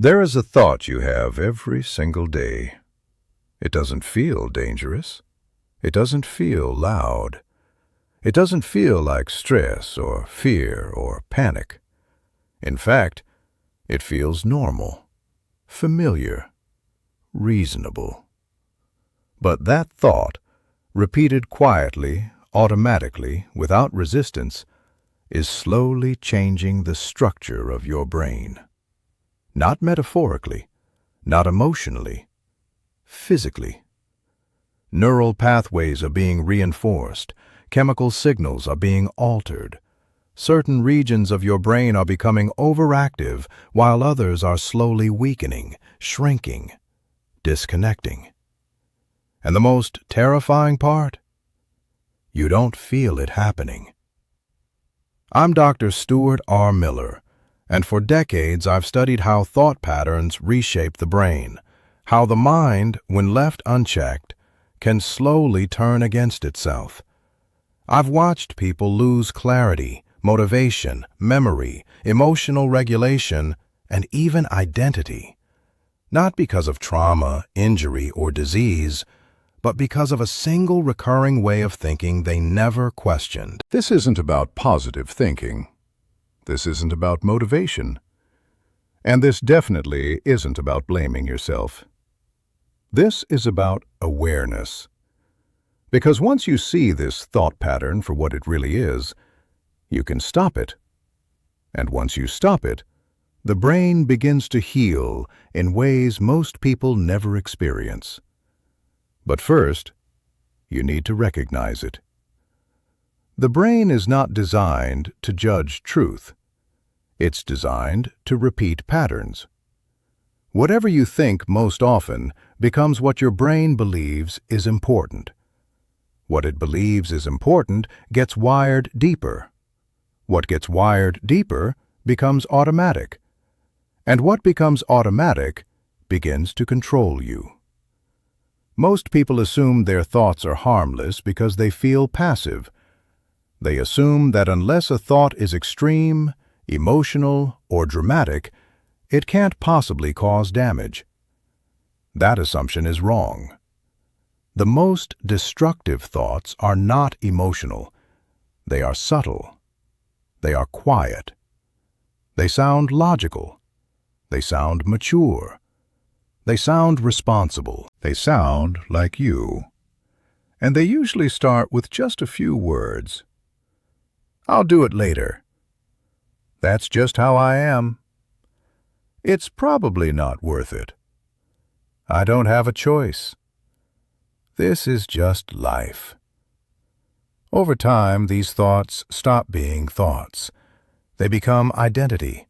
There is a thought you have every single day. It doesn't feel dangerous. It doesn't feel loud. It doesn't feel like stress or fear or panic. In fact, it feels normal, familiar, reasonable. But that thought, repeated quietly, automatically, without resistance, is slowly changing the structure of your brain. Not metaphorically, not emotionally, physically. Neural pathways are being reinforced, chemical signals are being altered. Certain regions of your brain are becoming overactive while others are slowly weakening, shrinking, disconnecting. And the most terrifying part? You don't feel it happening. I'm Dr. Stuart R. Miller, and for decades I've studied how thought patterns reshape the brain, how the mind, when left unchecked, can slowly turn against itself. I've watched people lose clarity, motivation, memory, emotional regulation, and even identity. Not because of trauma, injury, or disease, but because of a single recurring way of thinking they never questioned. This isn't about positive thinking. This isn't about motivation. And this definitely isn't about blaming yourself. This is about awareness. Because once you see this thought pattern for what it really is, you can stop it. And once you stop it, the brain begins to heal in ways most people never experience. But first, you need to recognize it. The brain is not designed to judge truth. It's designed to repeat patterns. Whatever you think most often becomes what your brain believes is important. What it believes is important gets wired deeper. What gets wired deeper becomes automatic. And what becomes automatic begins to control you. Most people assume their thoughts are harmless because they feel passive. They assume that unless a thought is extreme, emotional, or dramatic, it can't possibly cause damage. That assumption is wrong. The most destructive thoughts are not emotional. They are subtle. They are quiet. They sound logical. They sound mature. They sound responsible. They sound like you. And they usually start with just a few words. I'll do it later. That's just how I am. It's probably not worth it. I don't have a choice. This is just life. Over time, these thoughts stop being thoughts. They become identity.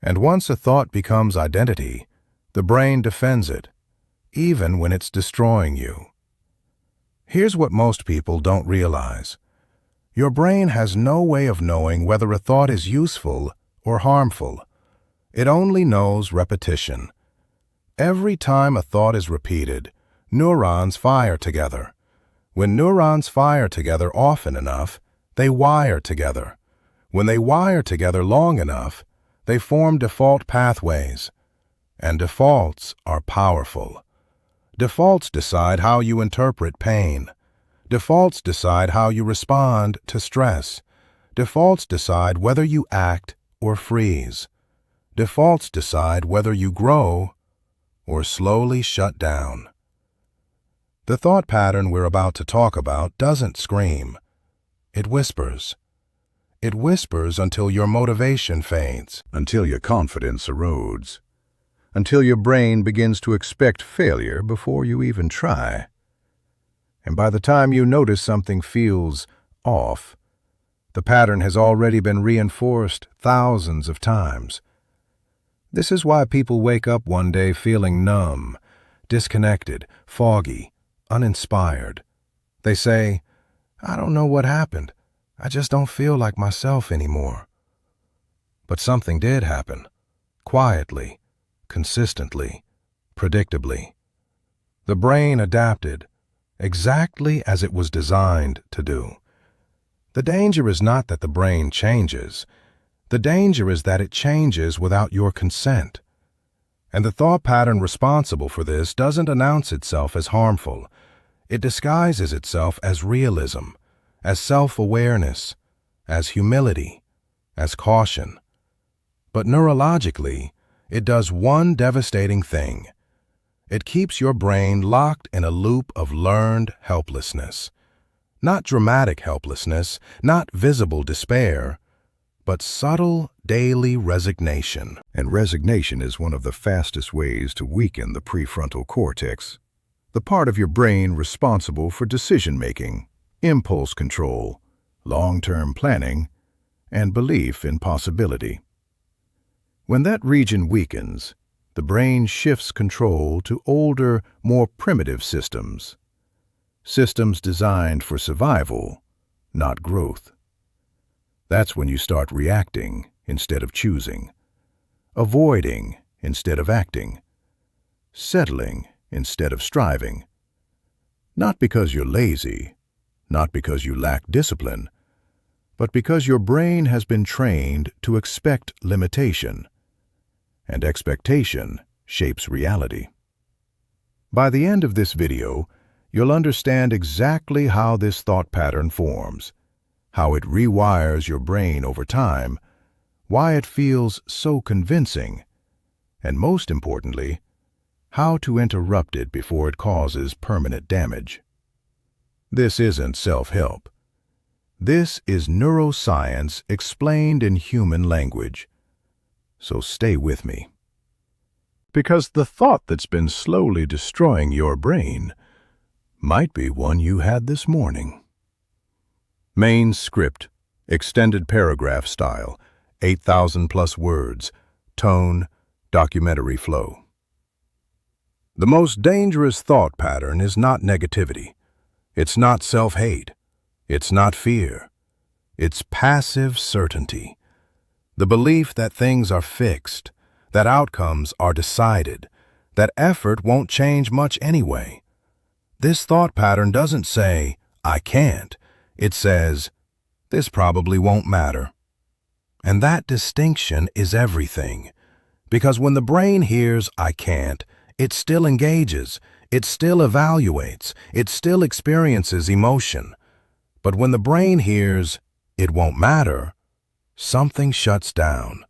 And once a thought becomes identity, the brain defends it, even when it's destroying you. Here's what most people don't realize. Your brain has no way of knowing whether a thought is useful or harmful. It only knows repetition. Every time a thought is repeated, neurons fire together. When neurons fire together often enough, they wire together. When they wire together long enough, they form default pathways. And defaults are powerful. Defaults decide how you interpret pain. Defaults decide how you respond to stress. Defaults decide whether you act or freeze. Defaults decide whether you grow or slowly shut down. The thought pattern we're about to talk about doesn't scream. It whispers. It whispers until your motivation fades, until your confidence erodes, until your brain begins to expect failure before you even try. And by the time you notice something feels off, the pattern has already been reinforced thousands of times. This is why people wake up one day feeling numb, disconnected, foggy, uninspired. They say, "I don't know what happened. I just don't feel like myself anymore." But something did happen, quietly, consistently, predictably. The brain adapted, exactly as it was designed to do. The danger is not that the brain changes. The danger is that it changes without your consent. And the thought pattern responsible for this doesn't announce itself as harmful. It disguises itself as realism, as self-awareness, as humility, as caution. But neurologically, it does one devastating thing. It keeps your brain locked in a loop of learned helplessness. Not dramatic helplessness, not visible despair, but subtle daily resignation. And resignation is one of the fastest ways to weaken the prefrontal cortex, the part of your brain responsible for decision-making, impulse control, long-term planning, and belief in possibility. When that region weakens, the brain shifts control to older, more primitive systems designed for survival, not growth. That's when you start reacting instead of choosing, avoiding instead of acting, settling instead of striving. Not because you're lazy, not because you lack discipline, but because your brain has been trained to expect limitation, and expectation shapes reality. By the end of this video, you'll understand exactly how this thought pattern forms, how it rewires your brain over time, why it feels so convincing, and most importantly, how to interrupt it before it causes permanent damage. This isn't self-help. This is neuroscience explained in human language. So stay with me. Because the thought that's been slowly destroying your brain might be one you had this morning. Main script, extended paragraph style, 8,000 plus words, tone, documentary flow. The most dangerous thought pattern is not negativity. It's not self-hate. It's not fear. It's passive certainty. The belief that things are fixed, that outcomes are decided, that effort won't change much anyway. This thought pattern doesn't say, I can't. It says, this probably won't matter. And that distinction is everything. Because when the brain hears, I can't, it still engages, it still evaluates, it still experiences emotion. But when the brain hears, it won't matter, something shuts down.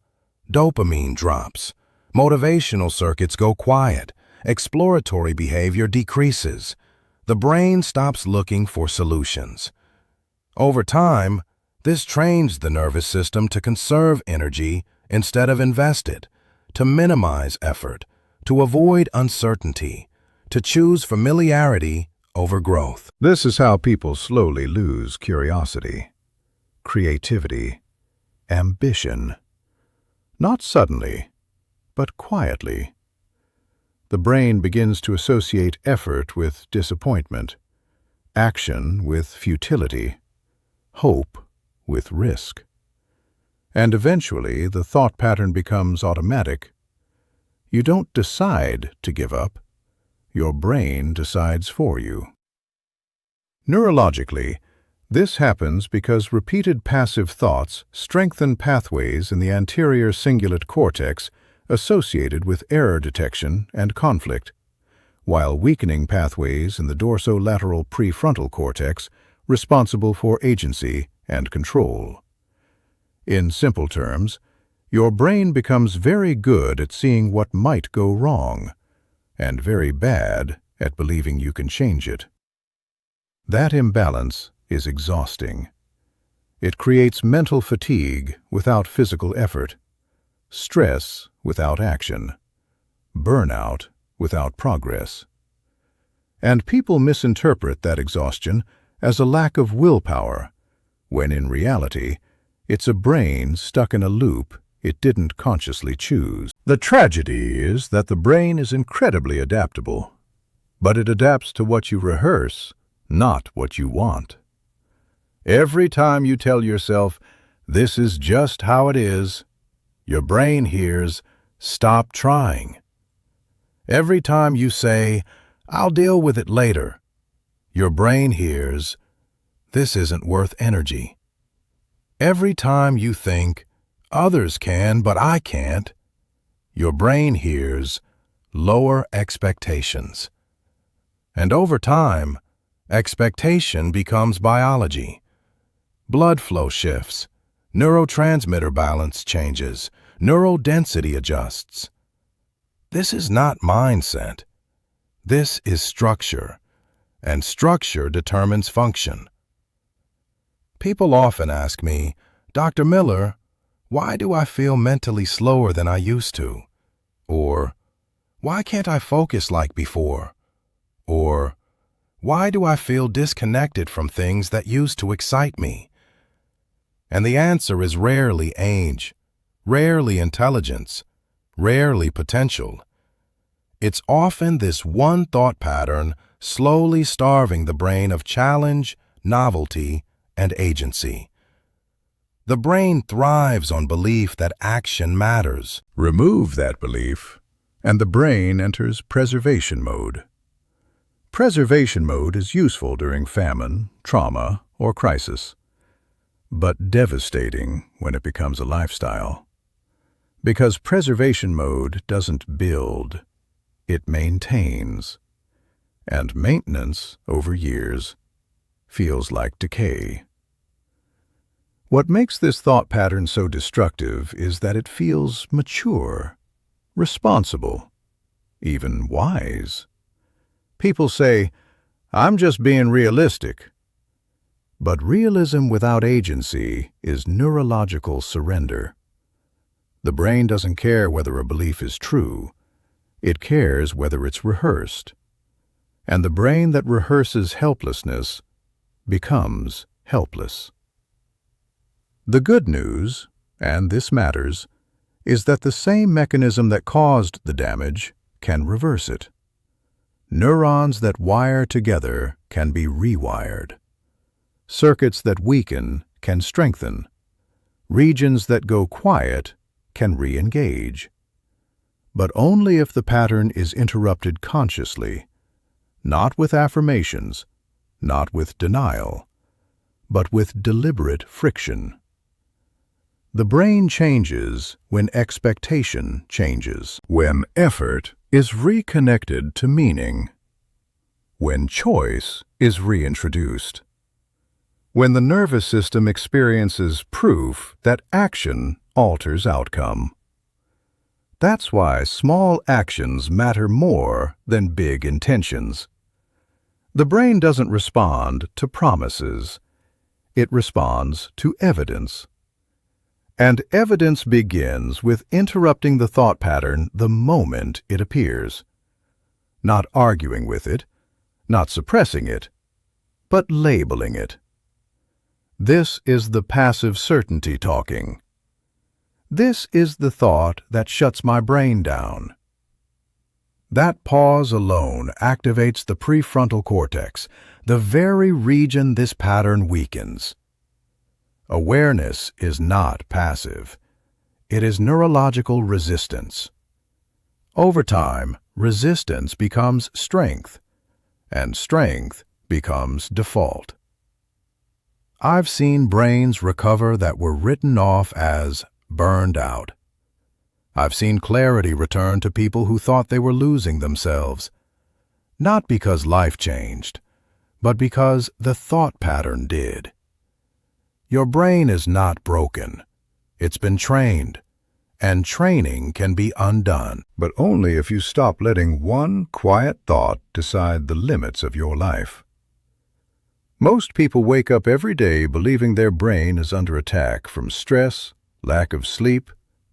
Dopamine drops. Motivational circuits go quiet. Exploratory behavior decreases. The brain stops looking for solutions. Over time, this trains the nervous system to conserve energy instead of invest it, to minimize effort, to avoid uncertainty, to choose familiarity over growth. This is how people slowly lose curiosity, creativity, ambition. Not suddenly, but quietly. The brain begins to associate effort with disappointment, action with futility, hope with risk. And eventually, the thought pattern becomes automatic. You don't decide to give up. Your brain decides for you. Neurologically, this happens because repeated passive thoughts strengthen pathways in the anterior cingulate cortex associated with error detection and conflict, while weakening pathways in the dorsolateral prefrontal cortex responsible for agency and control. In simple terms, your brain becomes very good at seeing what might go wrong, and very bad at believing you can change it. That imbalance is exhausting. It creates mental fatigue without physical effort, stress without action, burnout without progress. And people misinterpret that exhaustion as a lack of willpower, when in reality, it's a brain stuck in a loop it didn't consciously choose. The tragedy is that the brain is incredibly adaptable, but it adapts to what you rehearse, not what you want. Every time you tell yourself, this is just how it is, your brain hears, stop trying. Every time you say, I'll deal with it later, your brain hears, this isn't worth energy. Every time you think, others can, but I can't, your brain hears, lower expectations. And over time, expectation becomes biology. Blood flow shifts, neurotransmitter balance changes, neural density adjusts. This is not mindset. This is structure, and structure determines function. People often ask me, Dr. Miller, why do I feel mentally slower than I used to? Or, why can't I focus like before? Or, why do I feel disconnected from things that used to excite me? And the answer is rarely age, rarely intelligence, rarely potential. It's often this one thought pattern slowly starving the brain of challenge, novelty, and agency. The brain thrives on belief that action matters. Remove that belief, and the brain enters preservation mode. Preservation mode is useful during famine, trauma, or crisis, but devastating when it becomes a lifestyle. Because preservation mode doesn't build, it maintains. And maintenance, over years, feels like decay. What makes this thought pattern so destructive is that it feels mature, responsible, even wise. People say, "I'm just being realistic." But realism without agency is neurological surrender. The brain doesn't care whether a belief is true. It cares whether it's rehearsed. And the brain that rehearses helplessness becomes helpless. The good news, and this matters, is that the same mechanism that caused the damage can reverse it. Neurons that wire together can be rewired. Circuits that weaken can strengthen. Regions that go quiet can re-engage. But only if the pattern is interrupted consciously, not with affirmations, not with denial, but with deliberate friction. The brain changes when expectation changes, when effort is reconnected to meaning, when choice is reintroduced, when the nervous system experiences proof that action alters outcome. That's why small actions matter more than big intentions. The brain doesn't respond to promises. It responds to evidence. And evidence begins with interrupting the thought pattern the moment it appears. Not arguing with it, not suppressing it, but labeling it. This is the passive certainty talking. This is the thought that shuts my brain down. That pause alone activates the prefrontal cortex, the very region this pattern weakens. Awareness is not passive. It is neurological resistance. Over time, resistance becomes strength, and strength becomes default. I've seen brains recover that were written off as burned out. I've seen clarity return to people who thought they were losing themselves, not because life changed, but because the thought pattern did. Your brain is not broken. It's been trained, and training can be undone, but only if you stop letting one quiet thought decide the limits of your life. Most people wake up every day believing their brain is under attack from stress, lack of sleep,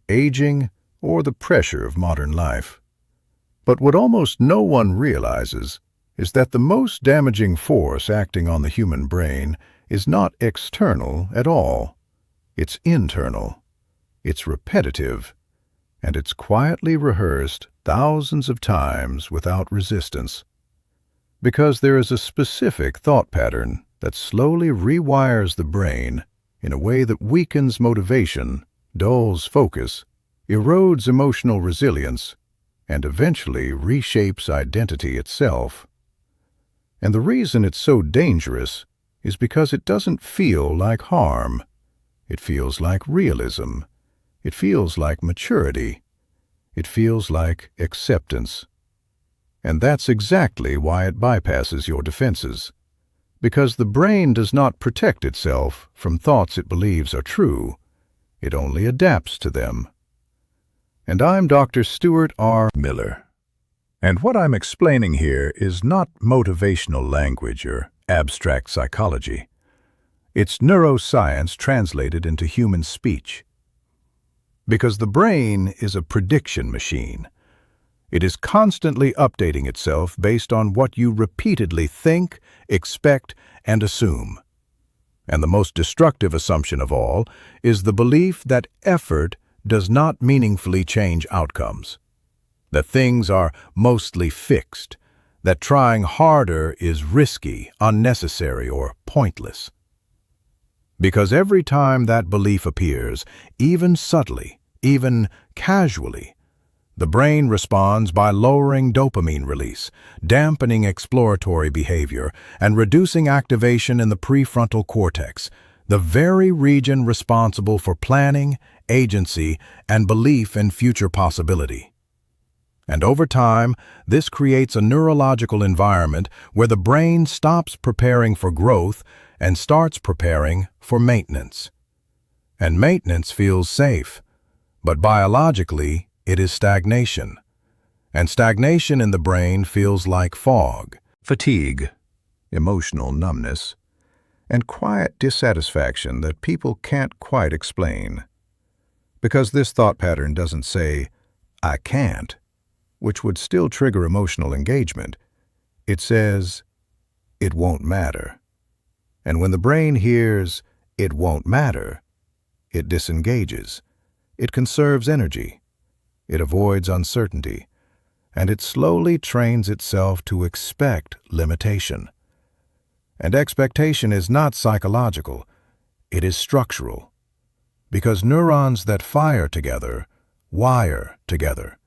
aging, or the pressure of modern life. But what almost no one realizes is that the most damaging force acting on the human brain is not external at all. It's internal. It's repetitive, and it's quietly rehearsed thousands of times without resistance. Because there is a specific thought pattern that slowly rewires the brain in a way that weakens motivation, dulls focus, erodes emotional resilience, and eventually reshapes identity itself. And the reason it's so dangerous is because it doesn't feel like harm. It feels like realism. It feels like maturity. It feels like acceptance. And that's exactly why it bypasses your defenses. Because the brain does not protect itself from thoughts it believes are true. It only adapts to them. And I'm Dr. Stuart R. Miller. And what I'm explaining here is not motivational language or abstract psychology. It's neuroscience translated into human speech. Because the brain is a prediction machine. It is constantly updating itself based on what you repeatedly think, expect, and assume. And the most destructive assumption of all is the belief that effort does not meaningfully change outcomes, that things are mostly fixed, that trying harder is risky, unnecessary, or pointless. Because every time that belief appears, even subtly, even casually, the brain responds by lowering dopamine release, dampening exploratory behavior, and reducing activation in the prefrontal cortex, the very region responsible for planning, agency, and belief in future possibility. And over time, this creates a neurological environment where the brain stops preparing for growth and starts preparing for maintenance. And maintenance feels safe, but biologically, it is stagnation. And stagnation in the brain feels like fog, fatigue, emotional numbness, and quiet dissatisfaction that people can't quite explain. Because this thought pattern doesn't say, "I can't," which would still trigger emotional engagement. It says, "It won't matter." And when the brain hears, "It won't matter," it disengages. It conserves energy. It avoids uncertainty, and it slowly trains itself to expect limitation. And expectation is not psychological, it is structural, because neurons that fire together wire together.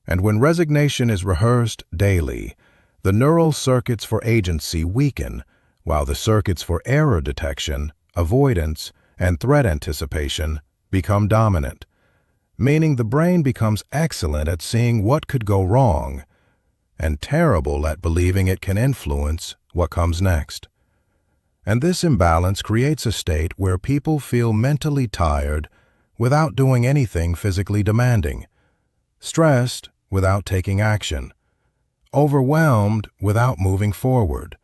And when resignation is rehearsed daily, the neural circuits for agency weaken, while the circuits for error detection, avoidance, and threat anticipation become dominant. Meaning the brain becomes excellent at seeing what could go wrong and terrible at believing it can influence what comes next. And this imbalance creates a state where people feel mentally tired without doing anything physically demanding, stressed without taking action, overwhelmed without moving forward.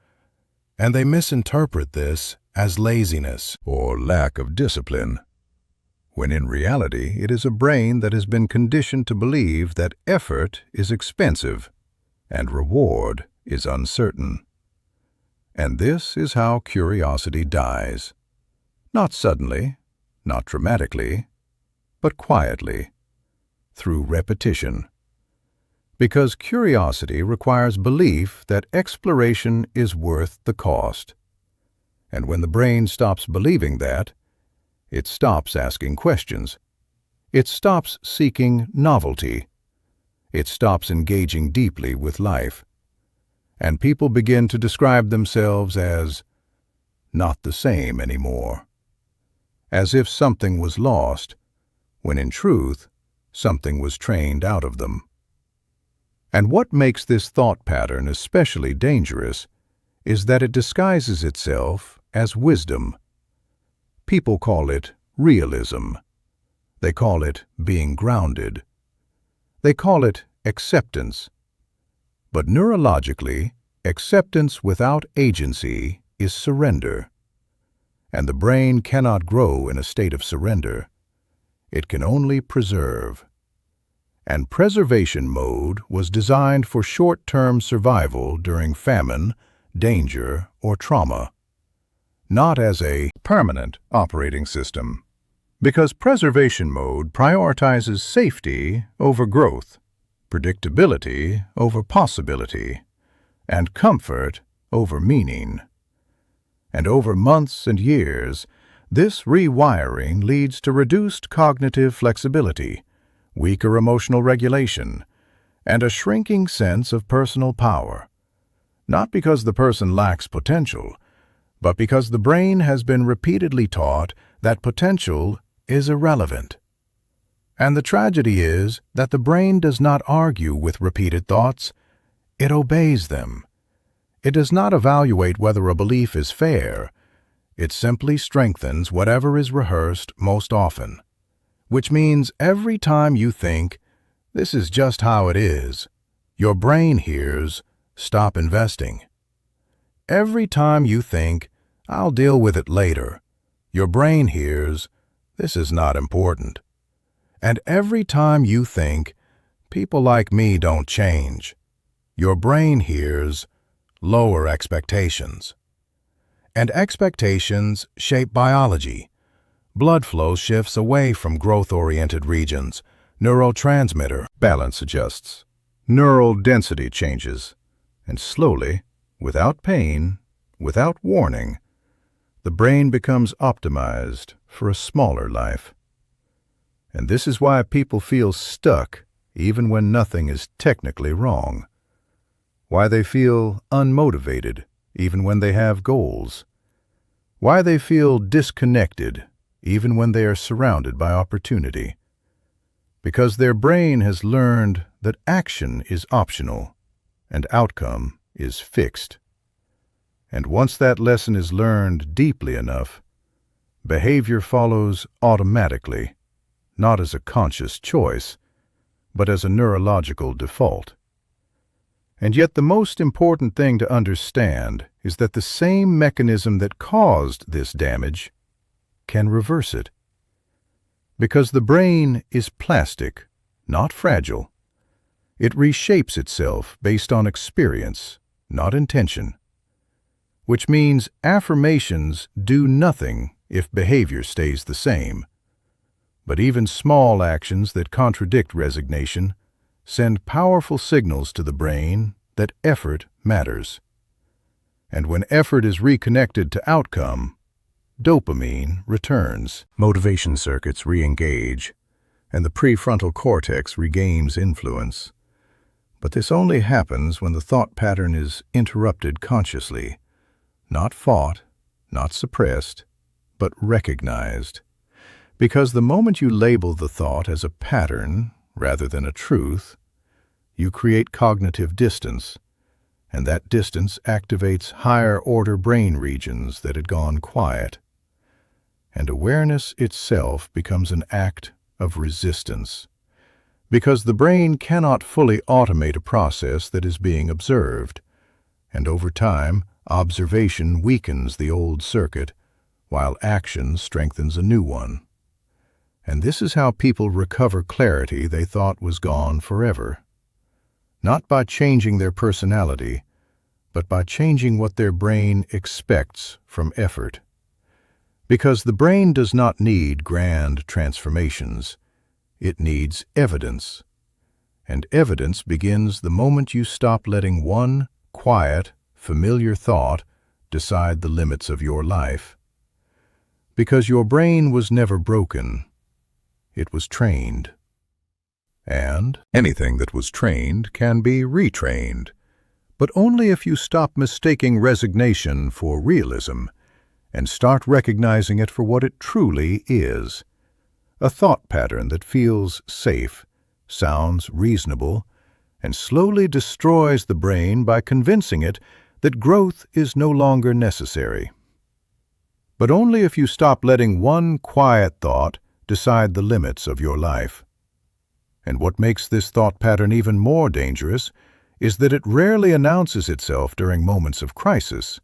And they misinterpret this as laziness or lack of discipline, when in reality it is a brain that has been conditioned to believe that effort is expensive and reward is uncertain. And this is how curiosity dies. Not suddenly, not dramatically, but quietly, through repetition. Because curiosity requires belief that exploration is worth the cost. And when the brain stops believing that, it stops asking questions. It stops seeking novelty. It stops engaging deeply with life. And people begin to describe themselves as not the same anymore. As if something was lost, when in truth, something was trained out of them. And what makes this thought pattern especially dangerous is that it disguises itself as wisdom. People call it realism. They call it being grounded. They call it acceptance. But neurologically, acceptance without agency is surrender. And the brain cannot grow in a state of surrender. It can only preserve. And preservation mode was designed for short-term survival during famine, danger, or trauma, not as a permanent operating system. Because preservation mode prioritizes safety over growth, predictability over possibility, and comfort over meaning. And over months and years, this rewiring leads to reduced cognitive flexibility, weaker emotional regulation, and a shrinking sense of personal power. Not because the person lacks potential, but because the brain has been repeatedly taught that potential is irrelevant. And the tragedy is that the brain does not argue with repeated thoughts, It obeys them. It does not evaluate whether a belief is fair. It simply strengthens whatever is rehearsed most often, which means every time you think, "This is just how it is," your brain hears, "Stop investing." Every time you think, "I'll deal with it later," your brain hears, "This is not important." And every time you think, "People like me don't change," your brain hears, "Lower expectations." And expectations shape biology. Blood flow shifts away from growth-oriented regions. Neurotransmitter balance adjusts. Neural density changes. And slowly, without pain, without warning, the brain becomes optimized for a smaller life. And this is why people feel stuck even when nothing is technically wrong. Why they feel unmotivated even when they have goals. Why they feel disconnected even when they are surrounded by opportunity. Because their brain has learned that action is optional and outcome is fixed. And once that lesson is learned deeply enough, behavior follows automatically, not as a conscious choice, but as a neurological default. And yet the most important thing to understand is that the same mechanism that caused this damage can reverse it. Because the brain is plastic, not fragile. It reshapes itself based on experience, not intention. Which means affirmations do nothing if behavior stays the same. But even small actions that contradict resignation send powerful signals to the brain that effort matters. And when effort is reconnected to outcome, dopamine returns. Motivation circuits re-engage, and the prefrontal cortex regains influence. But this only happens when the thought pattern is interrupted consciously, not fought, not suppressed, but recognized. Because the moment you label the thought as a pattern rather than a truth, you create cognitive distance, and that distance activates higher-order brain regions that had gone quiet. And awareness itself becomes an act of resistance, because the brain cannot fully automate a process that is being observed, and over time, observation weakens the old circuit, while action strengthens a new one. And this is how people recover clarity they thought was gone forever. Not by changing their personality, but by changing what their brain expects from effort. Because the brain does not need grand transformations. It needs evidence. And evidence begins the moment you stop letting one quiet, familiar thought decide the limits of your life. Because your brain was never broken. It was trained. And anything that was trained can be retrained, but only if you stop mistaking resignation for realism and start recognizing it for what it truly is. A thought pattern that feels safe, sounds reasonable, and slowly destroys the brain by convincing it that growth is no longer necessary. But only if you stop letting one quiet thought decide the limits of your life. And what makes this thought pattern even more dangerous is that it rarely announces itself during moments of crisis.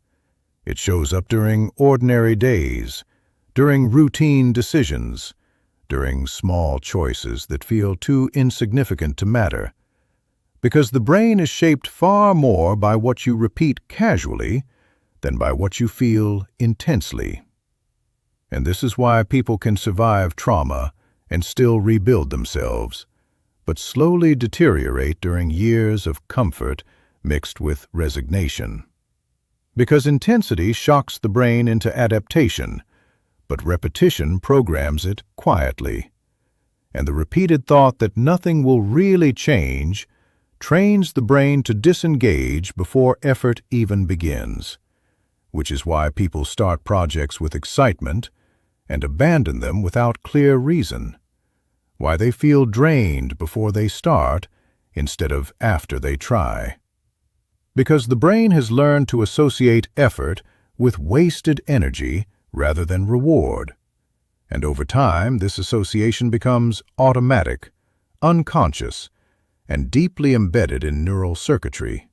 It shows up during ordinary days, during routine decisions, during small choices that feel too insignificant to matter. Because the brain is shaped far more by what you repeat casually than by what you feel intensely. And this is why people can survive trauma and still rebuild themselves, but slowly deteriorate during years of comfort mixed with resignation. Because intensity shocks the brain into adaptation, but repetition programs it quietly. And the repeated thought that nothing will really change trains the brain to disengage before effort even begins, which is why people start projects with excitement and abandon them without clear reason, why they feel drained before they start instead of after they try. Because the brain has learned to associate effort with wasted energy rather than reward. And over time, this association becomes automatic, unconscious, and deeply embedded in neural circuitry.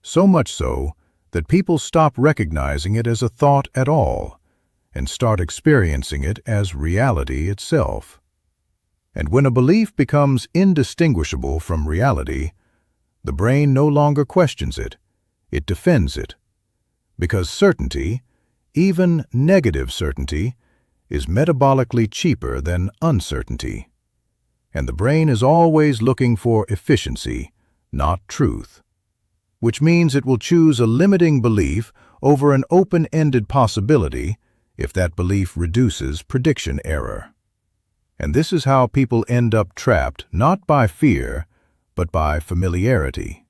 So much so that people stop recognizing it as a thought at all and start experiencing it as reality itself. And when a belief becomes indistinguishable from reality, the brain no longer questions it, it defends it. Because certainty, even negative certainty, is metabolically cheaper than uncertainty. And the brain is always looking for efficiency, not truth. Which means it will choose a limiting belief over an open-ended possibility if that belief reduces prediction error. And this is how people end up trapped not by fear, but by familiarity.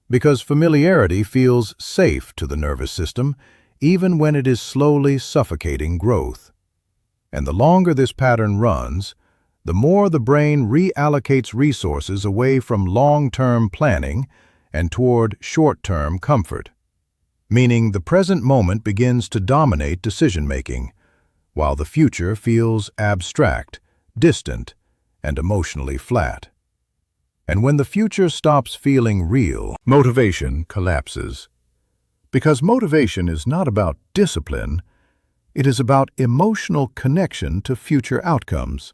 Because familiarity feels safe to the nervous system, even when it is slowly suffocating growth. And the longer this pattern runs, the more the brain reallocates resources away from long-term planning and toward short-term comfort. Meaning the present moment begins to dominate decision-making, while the future feels abstract, distant, and emotionally flat. And when the future stops feeling real, motivation collapses. Because motivation is not about discipline, it is about emotional connection to future outcomes.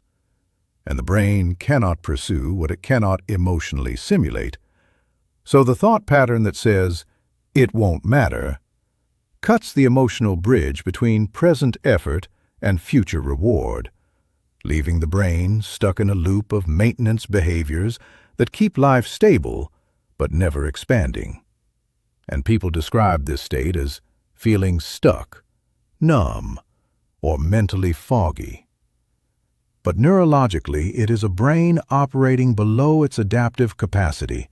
And the brain cannot pursue what it cannot emotionally simulate. So the thought pattern that says, "it won't matter," cuts the emotional bridge between present effort and future reward, leaving the brain stuck in a loop of maintenance behaviors that keep life stable but never expanding. And people describe this state as feeling stuck, numb, or mentally foggy. But neurologically, it is a brain operating below its adaptive capacity,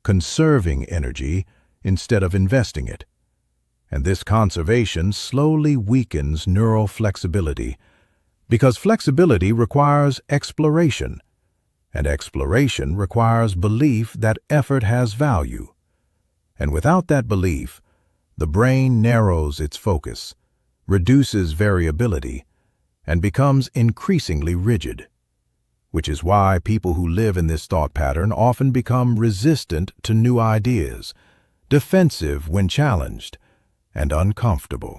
conserving energy instead of investing it. And this conservation slowly weakens neural flexibility, because flexibility requires exploration, and exploration requires belief that effort has value. And without that belief, the brain narrows its focus, reduces variability, and becomes increasingly rigid. Which is why people who live in this thought pattern often become resistant to new ideas, defensive when challenged, and uncomfortable.